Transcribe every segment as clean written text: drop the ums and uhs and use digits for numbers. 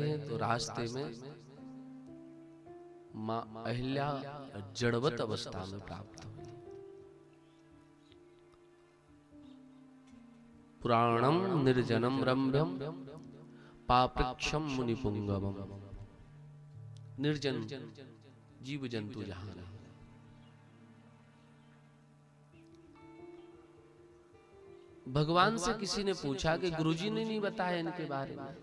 हैं तो रास्ते में मां अहिल्या जड़वत अवस्था में प्राप्त हुई। पुराणम निर्जनम रम्भ्यम पापृक्षम मुनिपुंगवम। निर्जन जीव जंतु जहां नहीं। भगवान से किसी ने पूछा कि गुरुजी ने नहीं बताया इनके बारे में।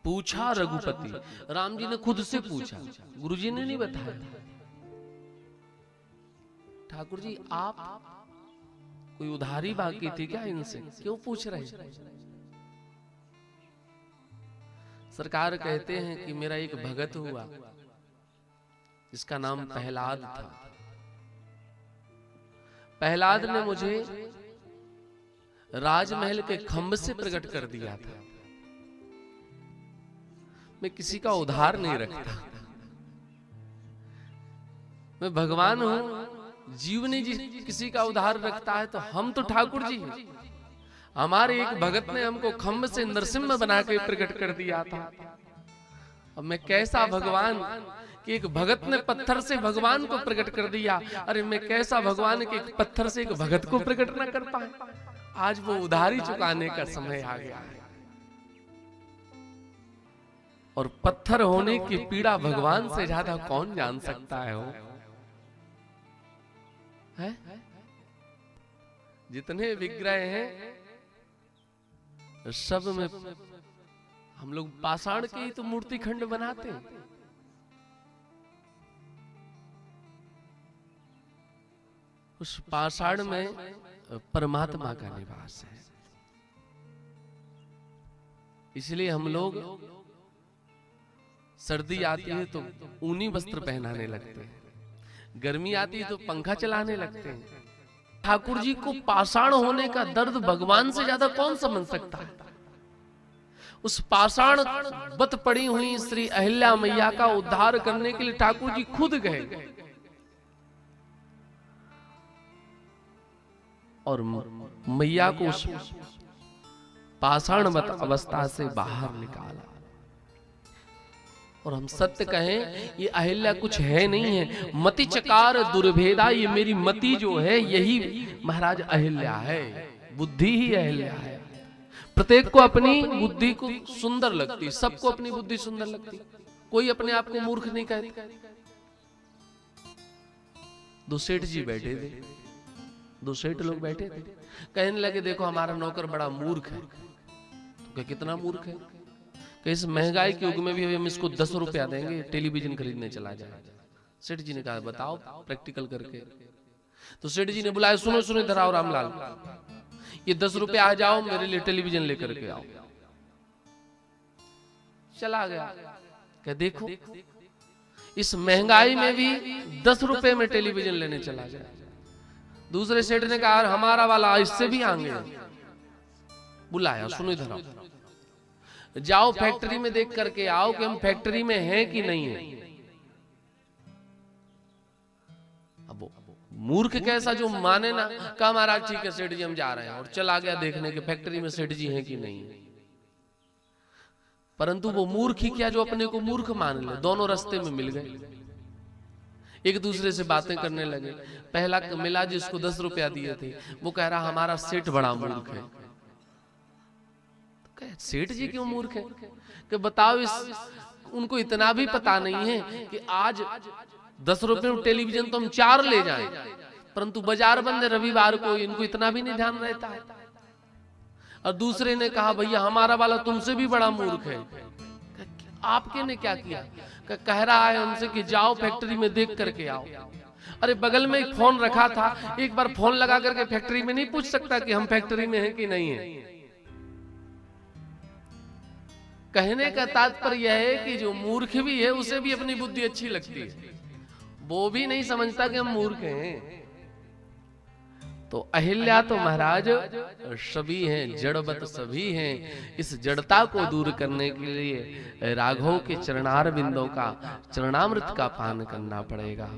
पूछा रघुपति, राम जी ने खुद से पूछा, गुरुजी ने नहीं बताया। ठाकुर जी आप कोई उधारी बाकी थी क्या इनसे, क्यों पूछ रहे? सरकार कहते हैं कि मेरा एक भगत हुआ जिसका नाम प्रहलाद था। प्रहलाद ने मुझे राजमहल के खंभ से प्रकट कर दिया था। मैं किसी का उधार नहीं रखता, मैं भगवान हूं। जीव ने किसी का उधार रखता है तो हम तो ठाकुर जी हैं। हमारे एक भगत ने हमको खंभ से नरसिम्हा बना के प्रकट कर दिया था। अब मैं कैसा भगवान कि एक भगत ने पत्थर से भगवान को प्रकट कर दिया। अरे मैं कैसा भगवान कि एक पत्थर से एक भगत को प्रकट न कर पाए। आज वो उधारी चुकाने का समय आ गया है। और पत्थर होने की पीड़ा भगवान से ज्यादा कौन जान सकता है? है? जितने विग्रह हैं सब में हम लोग पाषाण के ही तो मूर्ति खंड बनाते हैं। उस पाषाण में परमात्मा का निवास है। इसलिए हम लोग सर्दी आती है तो ऊनी वस्त्र पहनाने लगते हैं, गर्मी आती है तो पंखा चलाने लगते हैं। ठाकुर जी को पाषाण होने का दर्द भगवान से ज्यादा कौन समझ सकता है? उस पाषाण बत पड़ी हुई श्री अहिल्या मैया का उद्धार करने के लिए ठाकुर जी खुद गए और मैया को उस पाषाणवत अवस्था से बाहर निकाला। और हम सत्य कहें, ये अहिल्या कुछ है नहीं है, मति चकार दुर्भेदा। ये मेरी मति जो है यही महाराज अहिल्या है, बुद्धि ही अहिल्या है। प्रत्येक को अपनी बुद्धि को सुंदर लगती, सबको अपनी बुद्धि सुंदर लगती, कोई अपने आप को मूर्ख नहीं कहता। दो सेठ जी बैठे थे, दो सेठ लोग बैठे थे, कहने लगे देखो हमारा नौकर बड़ा मूर्ख है। तो कितना मूर्ख है? कि इस महंगाई के युग में भी हम इसको 10 रुपया देंगे, टेलीविजन खरीदने चला जाए। सेठ जी ने कहा बताओ प्रैक्टिकल करके। तो सेठ जी ने बुलाया, सुनो सुनो इधर आओ रामलाल, ये 10 रुपया आ जाओ मेरे लिए टेलीविजन लेकर के आओ। चला गया, क्या देखो इस महंगाई में भी 10 रुपए में टेलीविजन लेने चला गया। दूसरे सेठ ने कहा हमारा वाला इससे भी आगे। बुलाया, सुनो इधर आओ, जाओ फैक्ट्री में देख करके आओ कि हम फैक्ट्री में हैं कि नहीं है। अब मूर्ख कैसा जो माने ना, कहा महाराज ठीक है सेठ जी हम जा रहे हैं, और चला गया देखने के फैक्ट्री में सेठ जी हैं कि नहीं है। परंतु वो मूर्ख ही क्या जो अपने को मूर्ख मान ले। दोनों रास्ते में मिल गए, एक दूसरे से बातें करने लगे। पहला मिला जिसको 10 रुपया दिए थे, वो कह रहा हमारा सेठ बड़ा मूर्ख है। सेठ जी क्यों मूर्ख है? कि बताओ उनको इतना भी पता नहीं है कि आज 10 रुपए में टेलीविजन तो हम 4 ले जाएं, परंतु बाजार बंद है रविवार को, इनको इतना भी नहीं ध्यान रहता है। और दूसरे ने कहा भैया हमारा वाला तुमसे भी बड़ा मूर्ख है। आपके ने क्या किया? कह रहा है उनसे कि जाओ फैक्ट्री में देख करके आओ। अरे बगल में एक फोन रखा था, एक बार फोन लगा करके फैक्ट्री में नहीं पूछ सकता कि हम फैक्ट्री में हैं कि नहीं है? कहने का तात्पर्य यह है कि जो मूर्ख भी है उसे भी अपनी बुद्धि अच्छी लगती है, वो भी नहीं समझता कि हम मूर्ख हैं। तो अहिल्या तो महाराज सभी हैं, जड़वत सभी हैं। इस जड़ता को दूर करने के लिए राघव के चरणार बिंदों का चरणामृत का पान करना पड़ेगा।